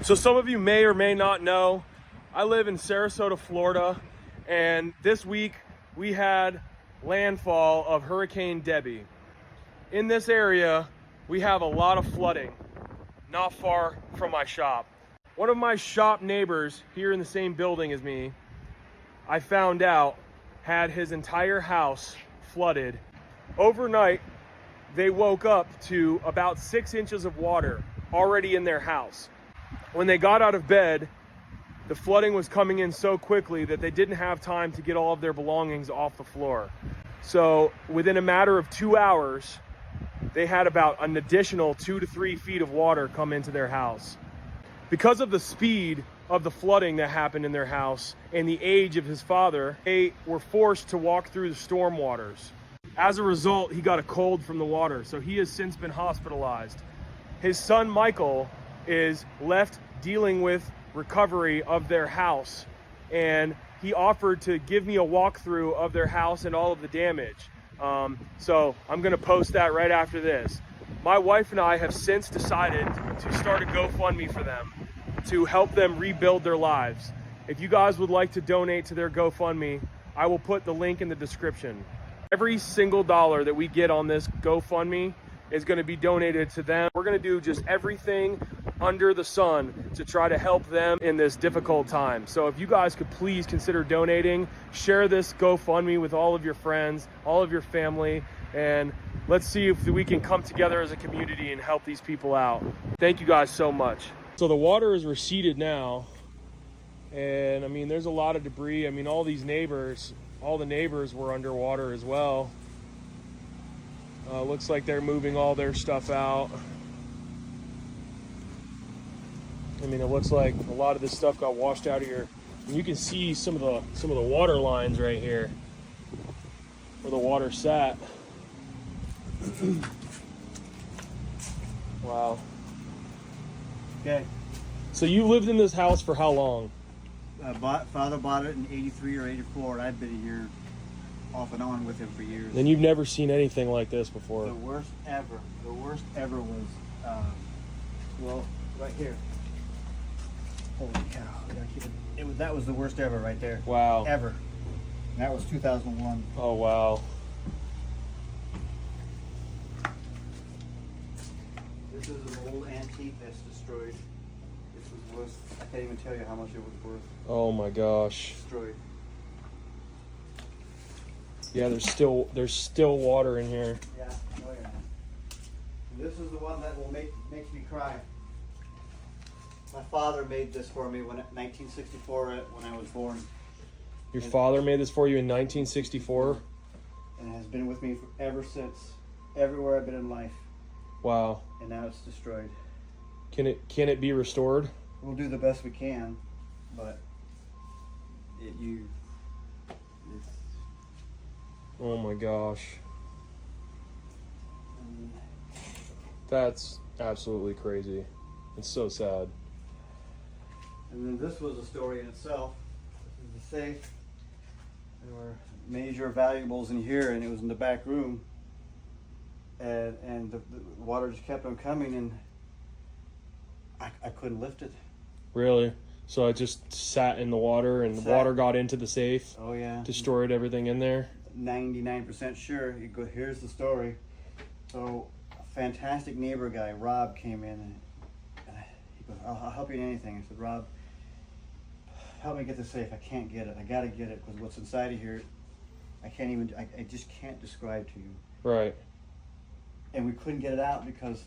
So some of you may or may not know, I live in Sarasota, Florida, and this week we had landfall of Hurricane Debbie. In this area, we have a lot of flooding, not far from my shop. One of my shop neighbors here in the same building as me, I found out, had his entire house flooded. Overnight, they woke up to about 6 inches of water already in their house. When they got out of bed, the flooding was coming in so quickly that they didn't have time to get all of their belongings off the floor. So within a matter of 2 hours, they had about an additional 2 to 3 feet of water come into their house. Because of the speed of the flooding that happened in their house and the age of his father, they were forced to walk through the storm waters. As a result, he got a cold from the water, so he has since been hospitalized. His son, Michael, is left dealing with recovery of their house, and he offered to give me a walkthrough of their house and all of the damage. So I'm gonna post that right after this. My wife and I have since decided to start a GoFundMe for them to help them rebuild their lives. If you guys would like to donate to their GoFundMe, I will put the link in the description. Every single dollar that we get on this GoFundMe is going to be donated to them. We're going to do just everything under the sun to try to help them in this difficult time. So if you guys could please consider donating, share this GoFundMe with all of your friends, all of your family, and let's see if we can come together as a community and help these people out. Thank you guys so much. So the water is receded now, and I mean, there's a lot of debris. I mean, all the neighbors were underwater as well. Looks like they're moving all their stuff out. I mean, it looks like a lot of this stuff got washed out of here. And you can see some of the water lines right here where the water sat. Wow. Okay. So you lived in this house for how long? Father bought it in 83 or 84, and I've been here off and on with him for years. And you've never seen anything like this before? The worst ever. The worst ever was, well, right here. Holy cow. I gotta keep it. That was the worst ever right there. Wow. Ever. And that was 2001. Oh, wow. This is an old antique that's destroyed. This was worth, I can't even tell you how much it was worth. Oh my gosh. Destroyed. Yeah, there's still water in here. Yeah, oh yeah. And this is the one that makes me cry. My father made this for me when 1964 when I was born. Your father made this for you in 1964? And it has been with me ever since. Everywhere I've been in life. Wow. And now it's destroyed. Can it be restored? We'll do the best we can, but it's Oh my gosh. That's absolutely crazy. It's so sad. And then this was a story in itself. This is the safe. There were major valuables in here, and it was in the back room. And the water just kept on coming, and I couldn't lift it. Really? So it just sat in the water, and the water got into the safe? Oh yeah. Destroyed everything in there? 99% sure. Here's the story. So a fantastic neighbor guy, Rob, came in, and he goes, I'll help you in anything. I said, Rob, help me get this safe. I can't get it. I gotta get it, because what's inside of here, I just can't describe to you. Right. And we couldn't get it out because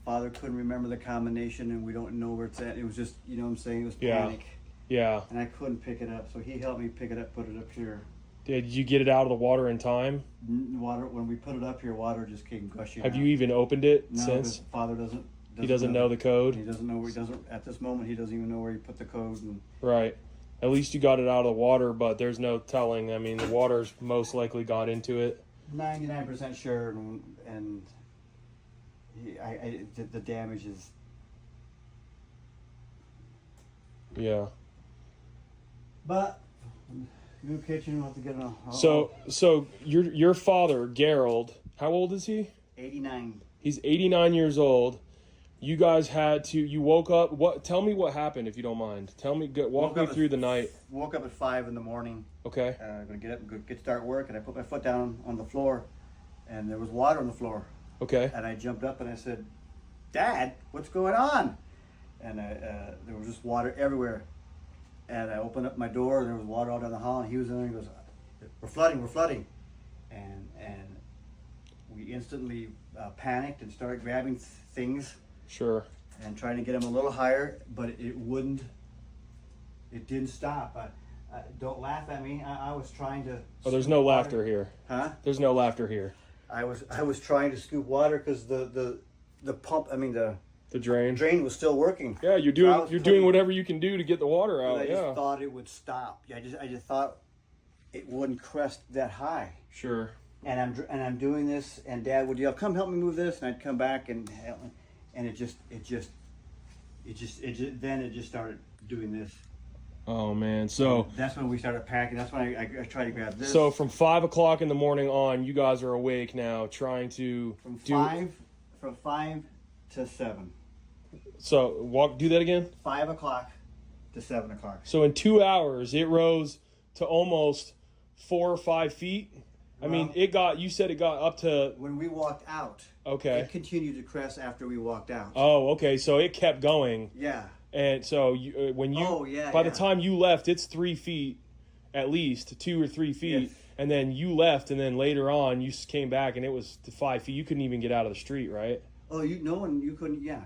Father couldn't remember the combination, and we don't know where it's at. It was just, you know what I'm saying, it was panic. Yeah. And I couldn't pick it up, so he helped me pick it up, put it up here. Did you get it out of the water in time? Water, when we put it up here, water just came gushing Have out. you even opened it No, since? his father doesn't He doesn't know the code? He doesn't know where he doesn't, at this moment, he doesn't even know where he put the code. And Right. At least you got it out of the water, but there's no telling. I mean, the water's most likely got into it. 99% sure, and the damage is... Yeah. But new kitchen, we'll have to get an... So your father, Gerald, how old is he? 89. He's 89 years old. You guys had to. You woke up. What? Tell me what happened, if you don't mind. Tell me. Walk me through the night. Woke up at 5 in the morning. Okay. Gonna get up and start work, and I put my foot down on the floor, and there was water on the floor. Okay. And I jumped up and I said, "Dad, what's going on?" And there was just water everywhere. And I opened up my door, and there was water all down the hall. And he was in there. And he goes, "We're flooding, we're flooding," and we instantly panicked and started grabbing things. Sure. And trying to get him a little higher, but it wouldn't. It didn't stop. Don't laugh at me. I was trying to. Oh, there's no laughter here. Huh? There's no laughter here. I was trying to scoop water because the pump. I mean the drain was still working. Yeah, you're doing whatever you can do to get the water out. I just thought it would stop. I just thought it wouldn't crest that high. Sure. And I'm doing this, and Dad would yell, "Come help me move this," and I'd come back and it just started doing this. Oh man! So that's when we started packing. That's when I tried to grab this. So from 5 o'clock in the morning on, you guys are awake now, trying to from 5 to 7. So do that again. 5 o'clock to 7 o'clock. So in 2 hours, it rose to almost 4 or 5 feet. I mean, you said it got up to... When we walked out. Okay. It continued to crest after we walked out. Oh, okay. So it kept going. Yeah. And so by the time you left, it's 3 feet, at least 2 or 3 feet. Yes. And then you left, and then later on, you came back, and it was to 5 feet. You couldn't even get out of the street, right? Oh, you couldn't. Yeah,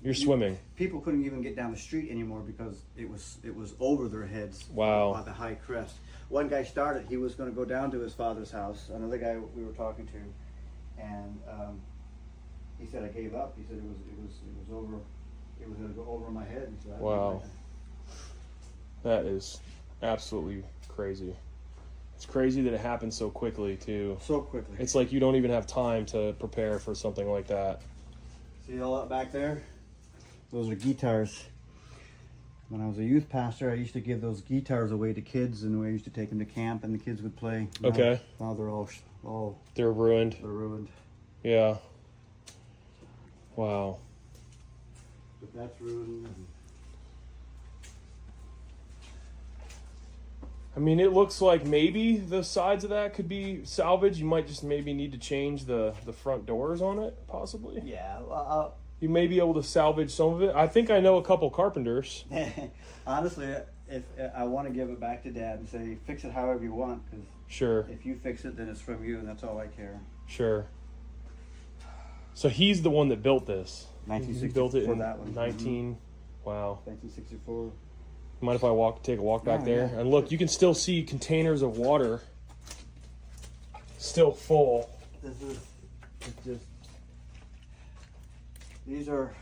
You're swimming. People couldn't even get down the street anymore because it was over their heads. Wow. On the high crest. One guy started. He was going to go down to his father's house. Another guy we were talking to, and he said, "I gave up." He said it was over. It was going to go over my head. So wow. That is absolutely crazy. It's crazy that it happened so quickly too. So quickly. It's like you don't even have time to prepare for something like that. See all that back there? Those are guitars. When I was a youth pastor, I used to give those guitars away to kids, and we used to take them to camp, and the kids would play. Okay. Now they're all they're ruined. They're ruined. Yeah. Wow. But that's ruined. I mean, it looks like maybe the sides of that could be salvaged. You might just maybe need to change the front doors on it, possibly. Yeah. You may be able to salvage some of it. I think I know a couple carpenters. Honestly, if I want to give it back to Dad and say, fix it however you want, because sure, if you fix it, then it's from you, and that's all I care. Sure. So he's the one that built this. 1964. He built it in that one. 19. Wow. 1964. Mind if I take a walk back there? Yeah. And look, you can still see containers of water still full. These are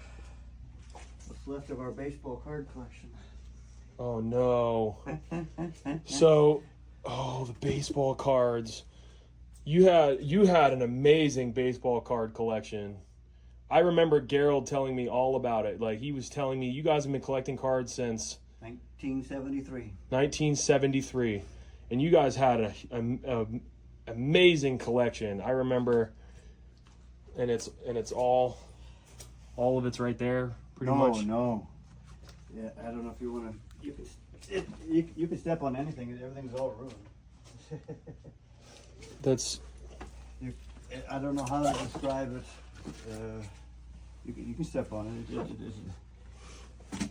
what's left of our baseball card collection. Oh no. So, the baseball cards. You had an amazing baseball card collection. I remember Gerald telling me all about it. Like, he was telling me, you guys have been collecting cards since 1973. 1973. And you guys had an amazing collection. I remember, and it's all of it's right there, pretty much. No. Yeah, I don't know if you want to. You can step on anything. Everything's all ruined. That's. I don't know how to describe it. You can step on it.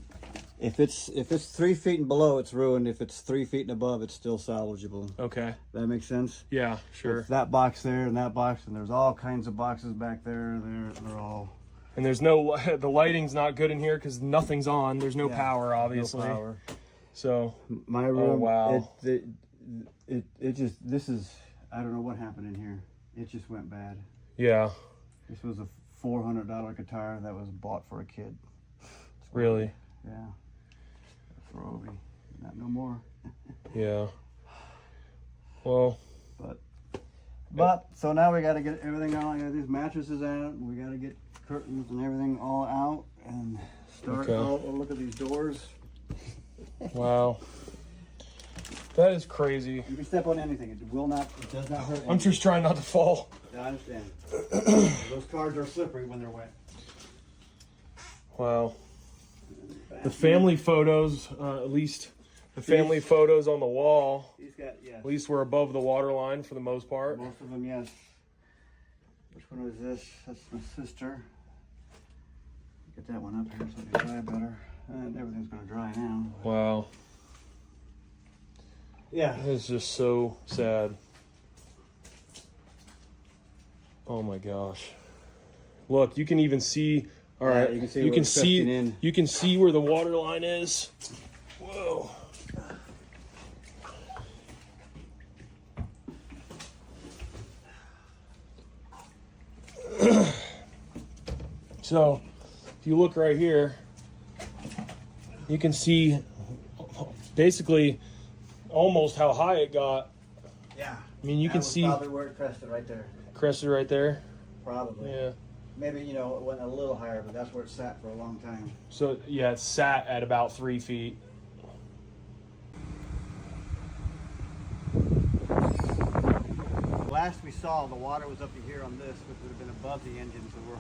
If it's 3 feet and below, it's ruined. If it's 3 feet and above, it's still salvageable. Okay. That makes sense? Yeah, sure. It's that box there and that box, and there's all kinds of boxes back there. They're all. And there's the lighting's not good in here because nothing's on. There's no power, obviously. No power. So. My room. Oh, wow. It just, this is, I don't know what happened in here. It just went bad. Yeah. This was a $400 guitar that was bought for a kid. Really? Yeah. For Obi. Not no more. Yeah. Well. But so now we got to get everything on. I got these mattresses out. We got to get curtains and everything all out and start. Oh, look at these doors. Wow. That is crazy. You can step on anything. It will not. It does not hurt anything. I'm just trying not to fall. I understand. Those cards are slippery when they're wet. Wow. The family photos, at least the family photos on the wall, He's got, yeah. at least we're above the water line for the most part. Most of them, yes. Which one was this? That's my sister. Get that one up here so it can dry better. And everything's gonna dry now. Wow. Yeah. It's just so sad. Oh my gosh. Look, you can even see, all right, you can see you where can it's see, drifting in. you can see where the water line is. Whoa. So, if you look right here, you can see basically almost how high it got. Yeah. I mean, you can see probably where it crested right there. crested right there. Probably. Yeah. Maybe, you know, it went a little higher, but that's where it sat for a long time. So yeah, it sat at about 3 feet. Last we saw, the water was up to here on this, which would have been above the engine, so we're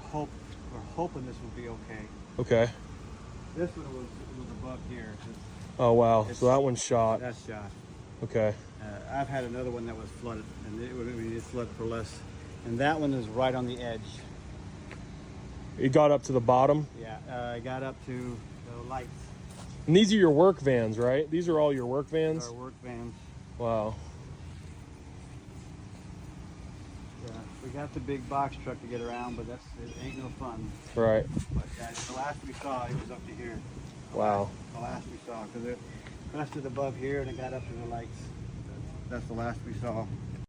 hoping this will be okay. Okay. This one was above here. Oh wow. So that one's shot. That's shot. Okay. I've had another one that was flooded, and it flooded for less. And that one is right on the edge. It got up to the bottom. Yeah, I got up to the lights. And these are your work vans, right? These are all your work vans? Our work vans. Wow. Yeah, we got the big box truck to get around, but it ain't no fun. Right. But yeah, the last we saw, it was up to here. Wow. The last we saw, because it crested above here and it got up to the lights. That's the last we saw.